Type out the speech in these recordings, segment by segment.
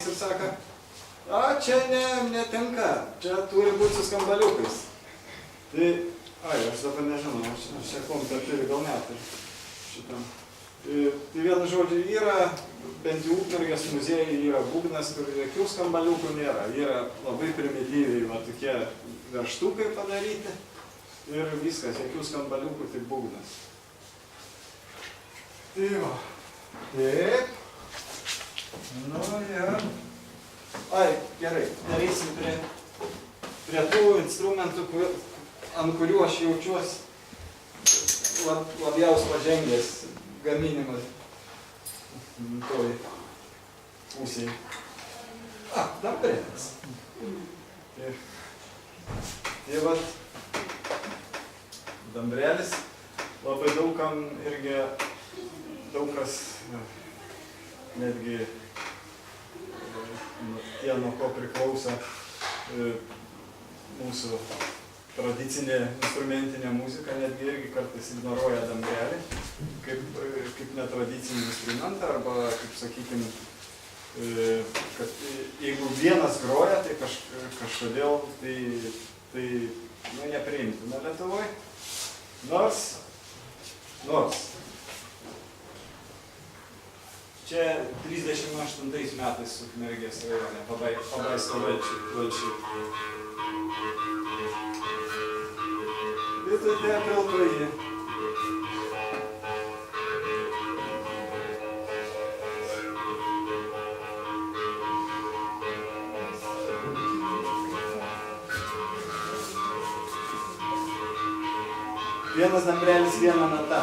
ir sako, čia netinka, čia turi būti su skambaliukais. Tai, aš dabar nežinau, aš čia kompiuterį gal net ir šitam. Tai vienu žodžiu, yra, bent jau Ukmergės muziejai yra būgnas, kur jokių skambaliukų nėra. Yra labai primityviai, va, tokie verštukai padaryti ir viskas, jokių skambaliukų, tai būgnas. Tai va, taip. Nu, ir... gerai, darysim prie tų instrumentų, ant kurių aš jaučiuosi labiausiai pažengęs gaminimas toj pusėje. Dambrelis. Tai vat, dambrelis labai daugam irgi, daug kas netgi tie, nuo ko priklauso mūsų tradicinė instrumentinė muzika, netgi irgi kartais ignoruoja dambrelį kaip netradicinį instrumentą, arba, kaip sakykime, kad jeigu vienas groja, tai kažkodėl tai nepriimtina Lietuvoje. Nors čia 38 metais Ukmergės rajone pabaisto valčiai. Ir tai apiltoji. Vienas dambrelis, viena nata.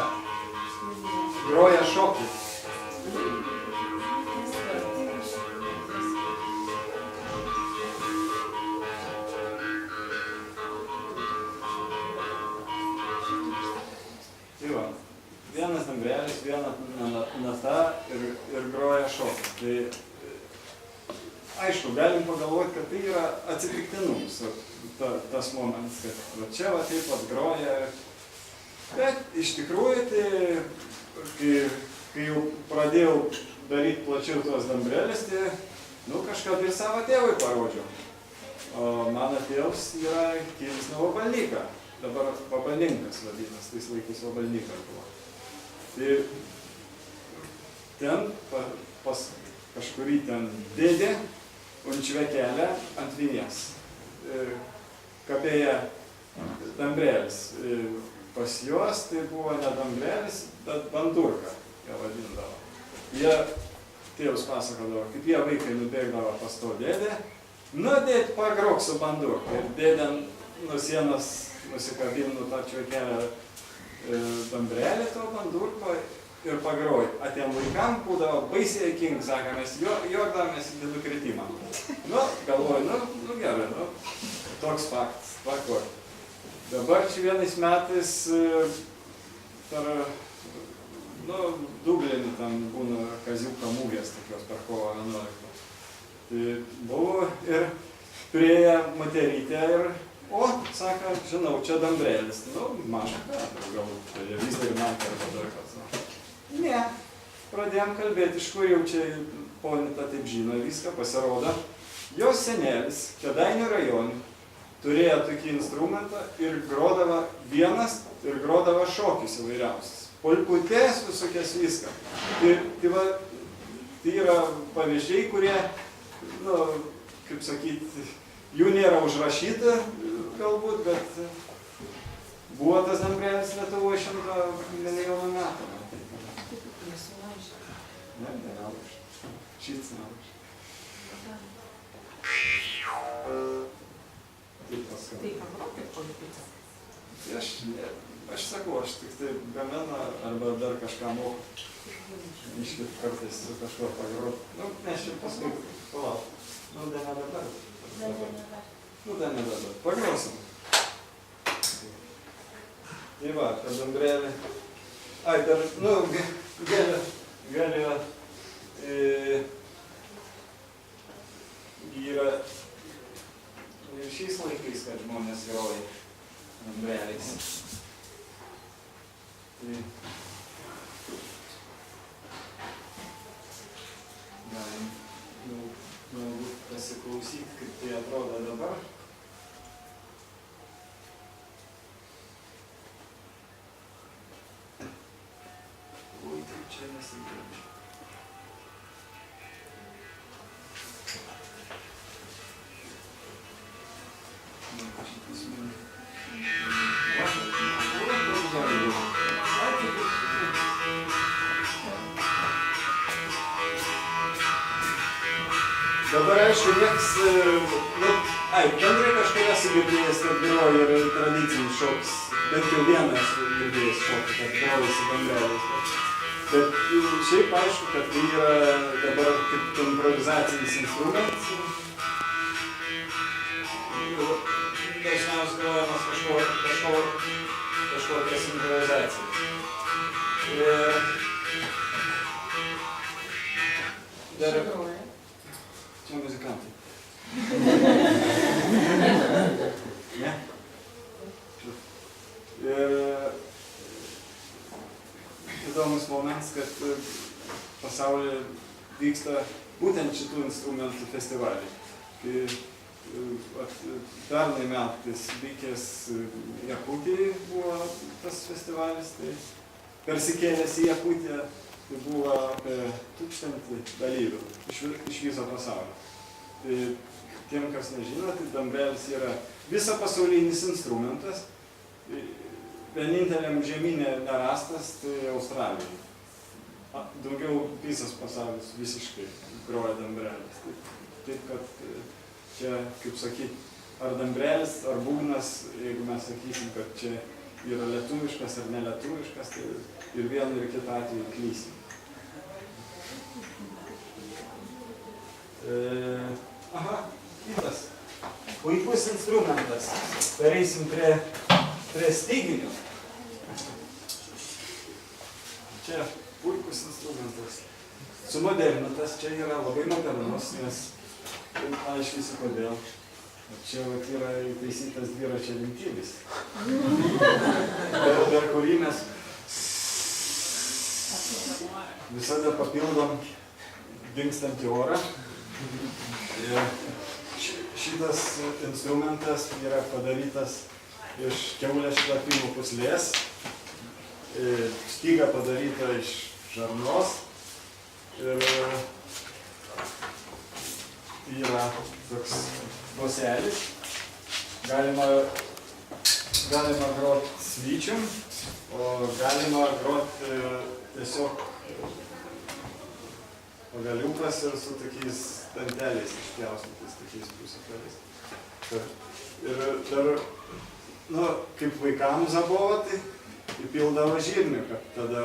Groja šokį. Vienas dambrelis, viena nata ir groja šokį. Tai aišku, galim pagalvoti, kad tai yra atsitiktinumas, tas momentas, kad čia va taip pat groja. Bet iš tikrųjų, tai kai jau pradėjau daryti plačiau tuos dambrelis, tai kažką ir savo tėvui parodžiau. O mano tėvas yra kilęs nuo Vabalnyką. Dabar Vabalninkas vadinas, tais laikais Vabalnykas buvo. Tai ten pas kažkurį ten dėdė unčvekelę ant vinies. Kabėja dambrelis. Pas juos tai buvo ne dambrelis, bet bandurka, jie vadindavo. Jie, tėvus pasakodavo, kaip jie vaikai nubėgdavo pas to dėdę. Dėd, pagrok su bandurka. Ir dėdė nuo sienos nusikabino tą čvekelę dambrelį to bandurko ir pagroj. Atiem vaikam būdavo baisiai juokinga, sako, mes juokdavomės į didų kritimą. Galvoju, gerai, toks faktas, pakoj. Dabar čia vienais metais Dublinį ten būna kaziuko mūgės, tokios per kovo 11. Tai buvo ir prieja materytė ir sako, žinau, čia dambrelis. Maža ką, galbūt televizija ir naktį arba dar kas. Ne, pradėjom kalbėti, iš kur jau čia ponita taip žino viską, pasirodo. Jos senelis, Kėdainių rajone, turėjo tokį instrumentą ir grodavo vienas ir grodavo šokius įvairiausias. Polkutės visokias viską. Tai yra pavyzdžiai, kurie, kaip sakyti, jų nėra užrašyta galbūt, bet buvo tas dambrelis Lietuvoje 100 milijonų metų. Ne, nelauž. Šits nelauž. Tai pagroti polkutę? Aš sakau, aš tik tai gamenu arba dar kažką moku. Iškit kartais su kažkuo pagroti. Mes čia paskui palauk. Dar ne dabar. Dar ne dabar. Pagrosim. Tai va, tą dambrelį. Dar, galėjo yra ir šiais laikais, kad žmonės groja dambreliais. Tai galim pasiklausyti, kaip tai atrodo dabar. Ui, taip čia nesigirdi. Dabar aišku, nieks, bendrai kažkai esu girdėjęs, kad buvo ir tradicinis šoks, bent jau vieną esu girdėjęs šokį, kad grojasi bendrelis. Bet šiaip aišku, kad tai yra dabar kaip improvizacinis instrumentas. Dažniausiai grojamas kažkokias improvizacijas. Dar čia muzikantai. Ne? Ir įdomus momentas, kad pasaulyje vyksta būtent šitų instrumentų festivaliai. Pernai metais vykęs Jakutijai buvo tas festivalis, tai persikėlęs į Jakutiją, tai buvo apie 1000 dalyvių iš viso pasaulio. Tai tiem, kas nežino, tai dambrelis yra visa pasaulinis instrumentas, vieninteliam žemynė nerastas, tai Australijai. Daugiau visas pasaulis visiškai groja dambrelis. Taip, kad čia, kaip sakyt, ar dambrelis, ar būgnas, jeigu mes sakysim, kad čia yra lietuviškas ar nelietuviškas, tai ir vienu ir kitą atveju klysim. Aha, kitas. Puikus instrumentas. Pereisim prie styginių. Čia puikus instrumentas. Sumodernintas, čia yra labai modernus, nes aiškysiu kodėl. Čia yra įtaisytas dviračio lenktylis, per kurį mes visada papildom dingstantį orą. Šitas instrumentas yra padarytas iš kiaulės šlapimo pūslės, styga padaryta iš žarnos ir yra toks boselis. Galima groti svyčium, o galima groti tiesiog pagaliukas ir su tokiais danteliais išpjaustytais, tokiais pusapeliais. Ir dar, kaip vaikams zabova, tai įpildavo žirnių, kad tada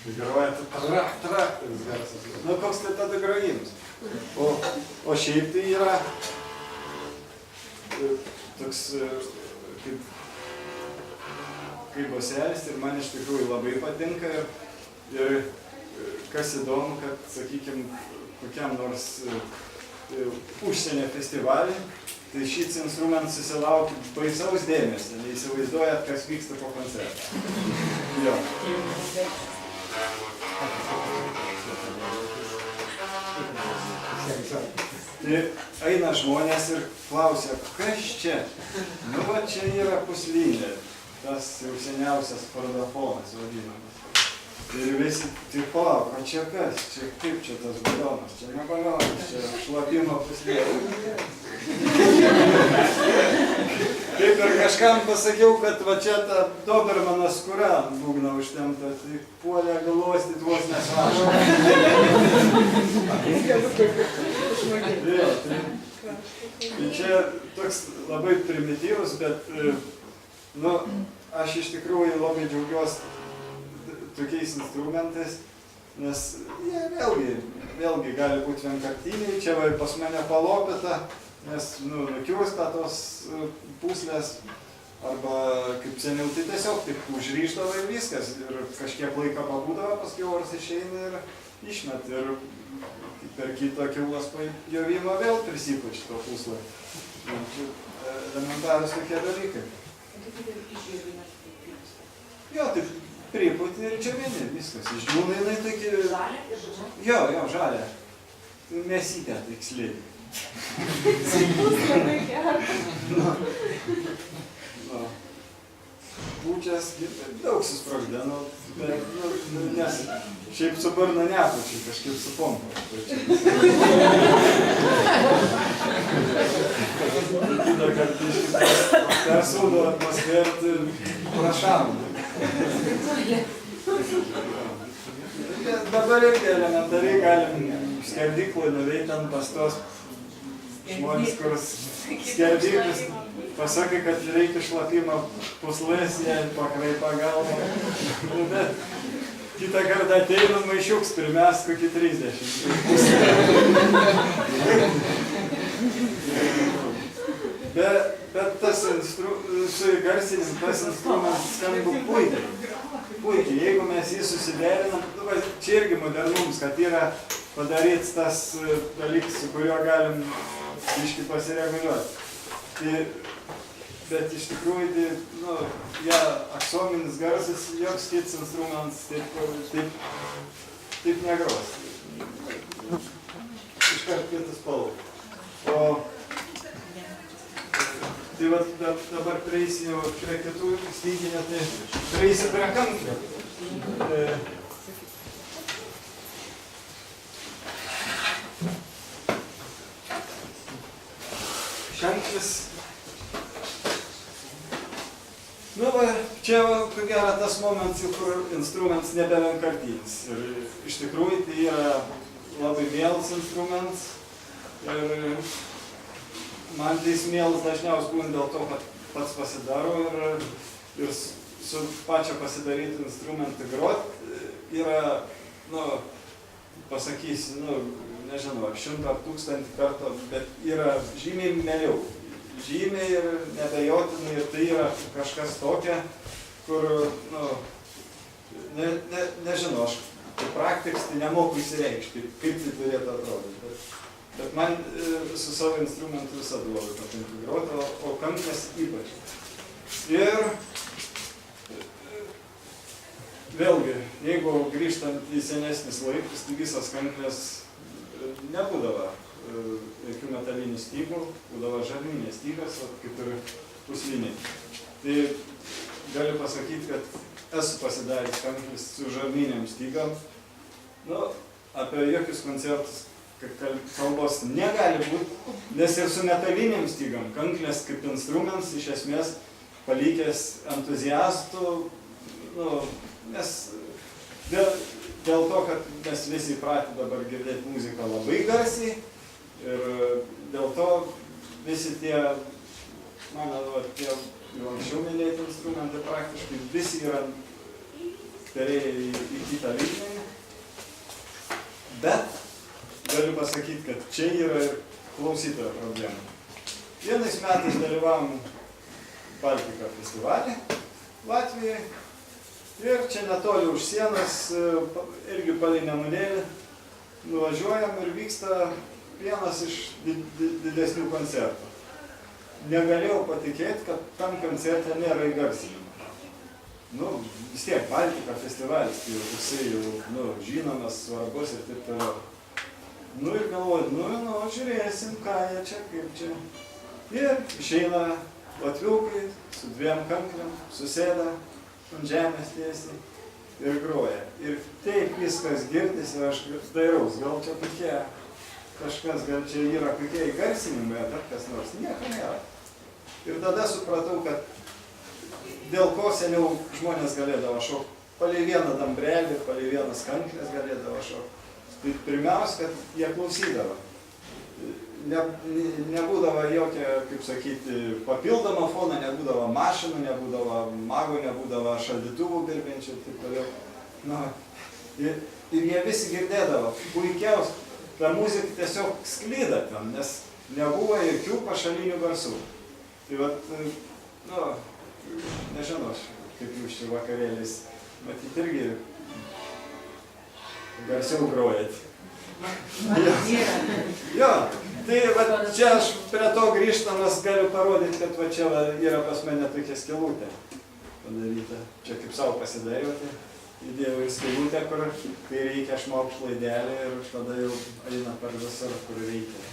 groja trak, tas garsas. Koks tai tada grojimas. O šiaip tai yra toks kaip boselis ir man iš tikrųjų labai patinka. Ir kas įdomu, kad, sakykime, kokiam nors užsienio festivalį, tai šis instrumentas susilaukia baisaus dėmesio, neįsivaizduojat, kas vyksta po koncerto. Jo. Tai eina žmonės ir klausia, kas čia? Va čia yra puslynė, tas jau seniausias pardafonas vadinamas. Ir visi, tai palauk, o čia kas? Čia kaip čia tas balionas? Čia ne balionas, čia šlapimo puslynė. Kaip ir kažkam pasakiau, kad va čia ta Dobermano skūra ant būgno užtempta, tai puolė galvostyt vos nesvašo. Tai čia toks labai primityvus, bet aš iš tikrųjų labai džiaugiuosi tokiais instrumentais, nes jie vėlgi gali būti vienkartiniai, čia va pas mane palopita, nes nukiursta tos puslės, arba kaip seniau, tai tiesiog taip užryždavo ir viskas, ir kažkiek laiko pabūdavo, paskui oras išeina ir išmet, ir per kito kiaulas pajovimą vėl prisipučia to puslą. Elementarūs tokie dalykai. Jo, taip pripūti ir čia vieni, viskas. Išdžiūna jinai tokia... Žalia? Jo, žalia. Mėsytė tiksliai. Bus labai geras. Pučias daug susprogdino, bet nes šiaip su burna nepučiu, kažkaip su pompa. Kitą kartą persūdo atmosferą prašam. Dabar irgi elementariai galim skerdyklą nuveikti ant pas tos žmonės, kur skerdyklus pasakė, kad reikia šlapimo puslės, jie pakraipa galvą. Bet kitą kartą ateina maišiuks, pirmiausia kokį 30. Bet tas suigarsinimas, tas instrumentas skamba puikiai. Jeigu mes jį susiderinam, čia irgi modernums, kad yra padarytas tas dalykas, su kuriuo galim biškį pasireguliuoti. Bet iš tikrųjų, aksominis garsas, joks kits instrumentas taip negros. Iškart kitas spalva. Tai vat dabar prieisi jau prie kitų styginių, tai prieisi prie kanklio. Kanklis. Čia ko gero tas momentas, kur instrumentas nebevienkartinis. Ir iš tikrųjų tai yra labai mielas instrumentas. Ir man tai mielas dažniausiai būna dėl to, kad pats pasidaro ir su pačia pasidaryti instrumentą grot yra, pasakysiu, nežinau, 100 ar 1000 kartų, bet yra žymiai mieliau. Žymiai ir nebejotinai, ir tai yra kažkas tokia, kur, nežinau, aš kaip praktikas tai nemoku įsireikšti, kaip tai turėtų atrodyti. Bet man su savo instrumentu visada labai patinka groti, o kankles ypač. Ir vėlgi, jeigu grįžtant į senesnis laikus, tai visas kankles nebūdavo jokių metalinių stygų, būdavo žarninės stygas, kaip ir pusliniai. Tai galiu pasakyti, kad esu pasidaręs kanklis su žarniniam stygam. Apie jokius koncertus kalbos negali būti, nes ir su metaliniam stygam kanklės kaip instrumentas iš esmės palikęs entuziastų, nes dėl to, kad mes visi įpratę dabar girdėti muziką labai garsiai ir dėl to visi tie, tie jau anksčiau minėti instrumentai praktiškai visi yra perėję į kitą lygmenį. Bet galiu pasakyti, kad čia yra ir klausytojo problema. Vienais metais dalyvavom Baltika festivalį Latvijoje ir čia netoli už sienos, irgi palei Nemunėlį, nuvažiuojam ir vyksta vienas iš didesnių koncertų. Negalėjau patikėti, kad tam koncerte nėra įgarsinimo. Vis tiek Baltika festivalis, tai jisai jau žinomas, svarbus ir taip toliau. Ir galvoju, žiūrėsim, ką jie čia, kaip čia. Ir išeina latviukai su 2 kanklėm, susėda ant žemės tiesiai ir groja. Ir taip viskas girdisi, aš dairaus, gal čia tokie kažkas, gal čia yra kokie įgarsinimai, ar kas nors, nieko nėra. Ir tada supratau, kad dėl ko seniau žmonės galėdavo šokti. Palei vieną dambrelį, palei vienas kanklės galėdavo šokti. Tai pirmiausia, kad jie klausydavo. Nebūdavo jokia, kaip sakyti, papildoma fona, nebūdavo mašinų, nebūdavo magų, nebūdavo šaldytuvų birbiančių ir taip toliau. Ir jie visi girdėdavo. Puikiausia, ta muzika tiesiog sklyda ten, nes nebuvo jokių pašalinių garsų. Tai vat, nežinau, kaip jūs čia vakarėliais, matyt irgi garsiau grojat. Jo, tai vat, čia aš prie to grįžtamas galiu parodyti, kad va čia yra pas mane tokia skylutė padaryta. Čia kaip savo pasidariau, tai įdėjau ir skylutę, kur kai reikia šmaukšt laidelį ir tada jau eina per visur, kur reikia.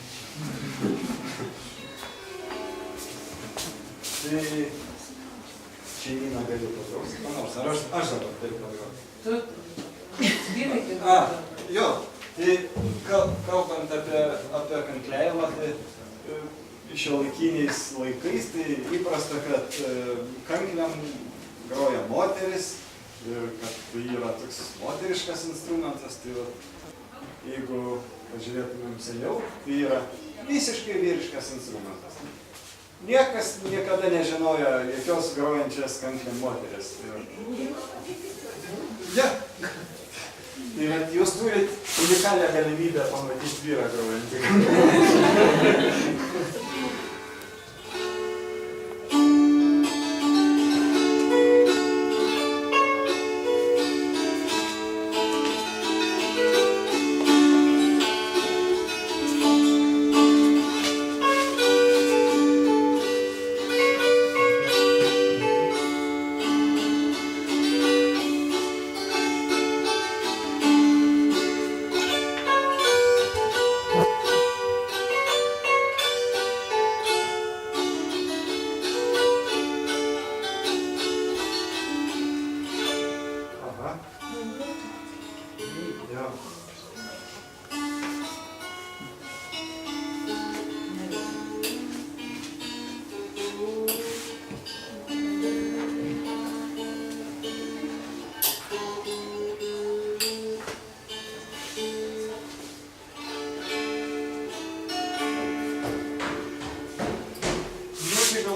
Tai šeimyną galiu pagrausti, manau, ar aš dabar taip pagrausti. Tu vyrai kaip Jo, tai kalbant apie kankliavimą, tai šiuolaikiniais laikais tai įprasta, kad kankliam groja moteris ir kad tai yra toks moteriškas instrumentas, tai va, jeigu pažiūrėtumėm seniau, tai yra visiškai vyriškas instrumentas. Niekas niekada nežinojo jokios grojančias kankliam moteris. Ja. Tai jūs turit unikalią galimybę pamatyti vyrą grojantį.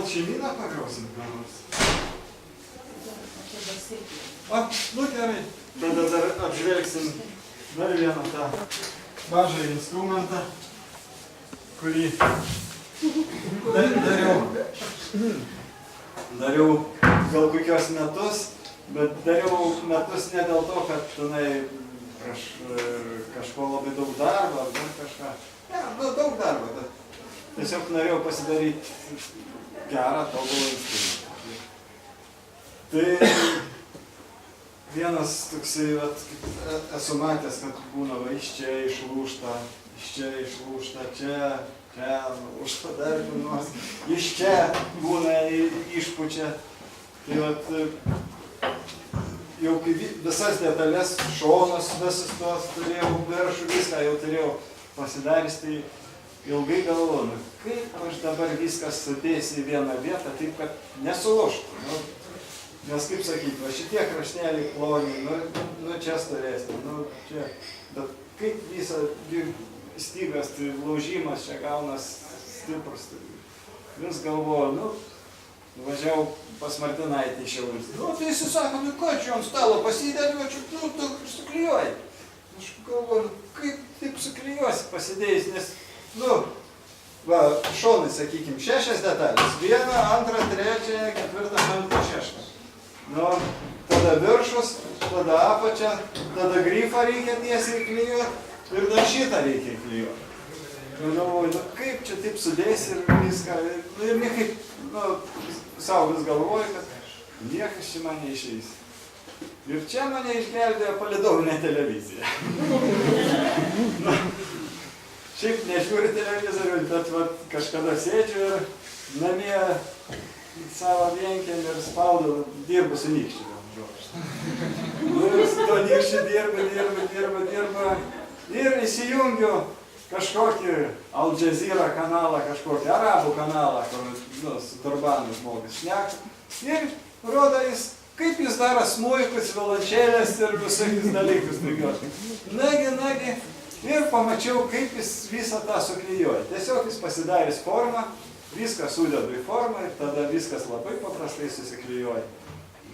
Šeimyną pagrausim, ką nors. Nu gerai, tada dar apžvelgsim dar vieną tą mažą instrumentą, kurį dariau gal kokios metus, bet dariau metus ne dėl to, kad tenai kažko labai daug darbo ar dar kažką. Ne, daug darbo, bet tiesiog norėjau pasidaryti gerą, tobulą instrumentą. Tai vienas toksai, esu matęs, kad būna va iš čia išlūžta, čia lūžta dar nors, iš čia būna išpučia. Tai vat, jau visas detalės, šonus, visus tos turėjau, viršų, viską jau turėjau pasidaręs, tai ilgai galvoju, kaip aš dabar viskas sudėsiu į vieną vietą, taip, kad nesulūžtų. Nes kaip sakyti, va šitie krašteliai ploni, nu čia storesnė, nu čia. Bet kaip visą stygas, tai laužimas čia gaunas stiprus. Vis galvoju, važiavau pas Martinaitį į Šiaulius. Tai jis sako, ko čia ant stalo pasidėliu, tu suklijuoji. Aš galvoju, kaip taip suklijuosi pasidėjus, nes šonai, sakykim, 6 detalės. 1, 2, 3, 4, 5, 6. Tada viršus, tada apačia, tada grifą reikia tiesiai klijuoti ir dar šitą reikia klijuoti. Galvoju, kaip čia taip sudės ir viską. Ir niekaip, savo vis galvoju, kad niekas čia man neišeis. Ir čia mane išgelbėjo palydovinė televizija. Šiaip nežiūriu televizorių, bet kažkada sėdžiu ir namie savo vienkiemį ir spaudau, dirbu su nykščiu. Ir su to nykščiu dirbu. Ir įsijungiu kažkokį Al Jazeera kanalą, kažkokį arabų kanalą, kur su turbanu žmogus šneka. Ir rodo jis, kaip jis daro smuikus, violončelės ir visokius dalykus. Nagi. Ir pamačiau, kaip jis visą tą suklijuoja. Tiesiog jis pasidarys formą, viską sudedu į formą ir tada viskas labai paprastai susiklijuoja.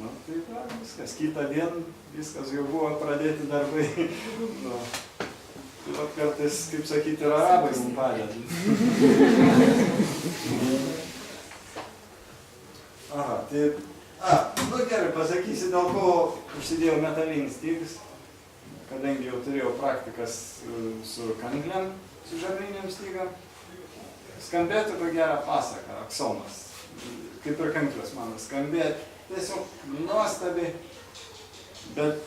Tai va, viskas. Kitą dieną viskas jau buvo pradėti darbai. Tai kartais, kaip sakyti, ir arabai mums padeda. Gerai, pasakysi, dėl ko užsidėjau metalinis stygas. Kadangi jau turėjau praktikas su kankliam, su žagriniam stygam, skambėtų ko gerą pasaką, aksomas, kaip ir kanklius mano, skambėtų tiesiog nuostabiai, bet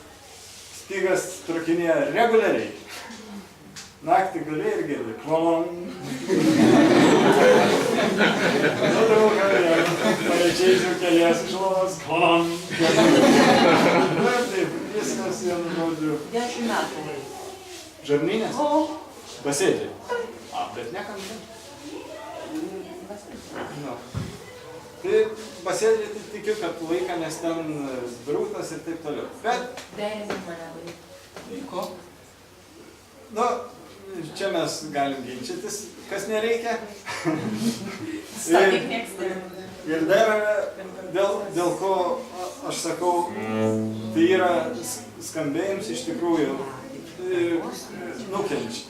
stygas trukinėja reguliariai. naktį gali ir girdi. Klon. Nutrauka, pareičiai žiūrkėlės iš lovos. Klon. Na ir taip, viskas vienu žodžiu. 10 metų. Žarnynės? O. Basėdžiai. Bet niekam ne. No. Tai basėdžiai tai tikiu, kad laiką, nes ten drūtas ir taip toliau. Bet... Dėjame mane laiką. Ko? Nu, čia mes galim ginčytis, kas nereikia. Statyk mėgsta. Ir dar dėl ko aš sakau, tai yra skambėjims iš tikrųjų nukenčia.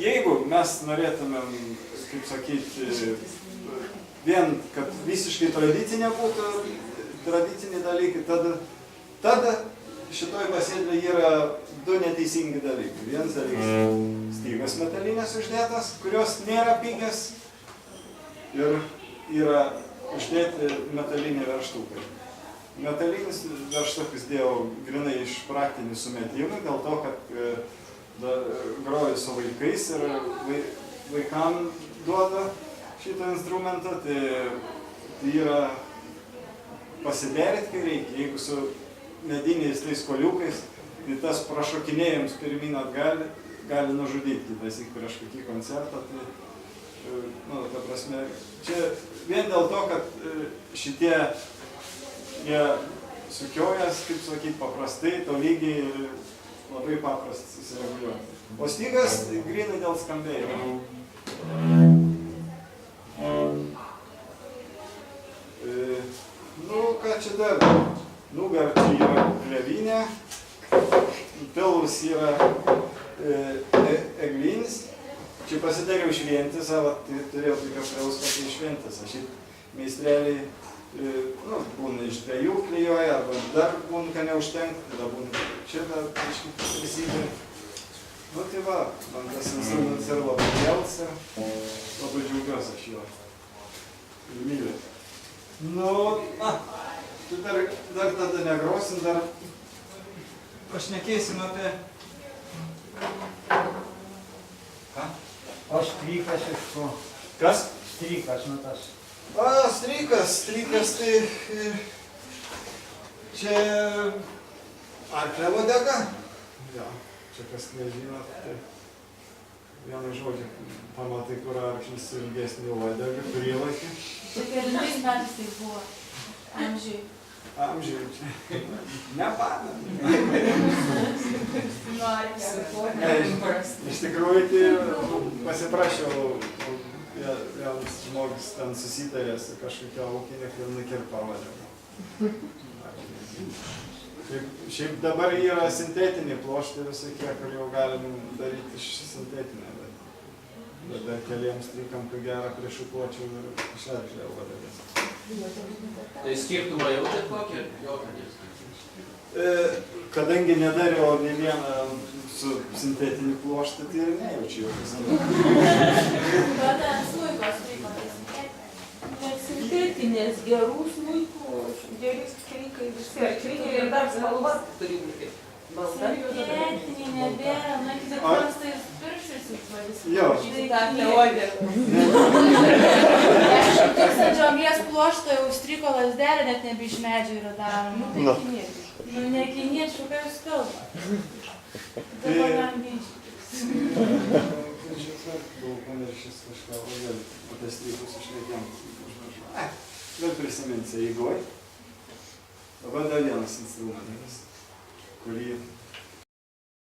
Jeigu mes norėtumėm, kaip sakyti, vien, kad visiškai tradicinė būtų, tradiciniai dalykai, tada šitoj basėdėj yra du neteisingi dalykai. Vienas dalykas stygas metalinės uždėtas, kurios nėra pigios, ir yra uždėti metaliniai verštukai. Metalinis verštukas dėjau grinai iš praktinių sumetimų, dėl to, kad groju su vaikais ir vaikam duoda šitą instrumentą, tai yra pasiderint, kai reikia. Jeigu su mediniais tais koliukais, tai tas prašokinėjams pirmin atgal gali nužudyti kitas prieš kokį koncertą. Tai, nu, ta prasme, čia vien dėl to, kad šitie jie sukiojas, kaip sakyti, paprastai, tolygiai ir labai paprastai susireguliuoja. O stygas grinai dėl skambėjimo. Nu, ką čia dar? Nugarčiai yra glevinė, pilvus yra eglinis. Čia pasidariau iš vientisą, turėjau tokią prauską iš vientisą. Šiaip meistreliai būna iš 2 klijuoja, arba dar būna, kad neužtenka, tada būna šitą prisybė. Nu tai va, man tas instrumentas yra labai mielas ir labai džiaugiuosi aš jo. Ir myliu. Nu, tu dar tada negrosim, dar pašnekėsim apie... Ką? O strykas iš ko? Kas? Strykas, nu tas. Strykas tai čia arklio uodega. Jo, čia kas nežino, tai vieną žodį pamatai, kur arklis ilgesnį uodegą, kurį laikį. Čia kelintais metais tai buvo amžiai. Amžiai čia. Nepamenu. Iš tikrųjų, tai pasiprašiau. Vienas žmogus ten susitarė su kažkokia ūkinė ir nukirpo vadžiau. Šiaip dabar yra sintetiniai ploštai visokie, kur jau galim daryti iš sintetinę, bet dar keliems strykam, kai gerą prišukuočiau ir išarklėjau vadovės. Tai skirtumą jaučiat kokį? Kadangi nedariau ne vieną su sintetiniu ploštą, tai ir nejaučiu jokio skirtumo. Bet smuiko stryko tai sintetinė. Sintetinės gerų smuikų, geri strykai visi. Strykai ir dar spalva turi būti. Sintetinė nebėra, na, tik prastais pirštais išvadys. Jo. Tai dar neodė. 10 000 anglies pluošto jau stryko lazdelė net nebe iš medžio yra daroma. Nu tai kiniečių. Nu, ne kiniečių, ką jūs kalba. Dabar galim ginčytis. Buvau pamiršęs kažką, o vėl apie strykus išnekėm. Vėl prisiminsi eigoj. Dabar dar vienas instrumentas, kurį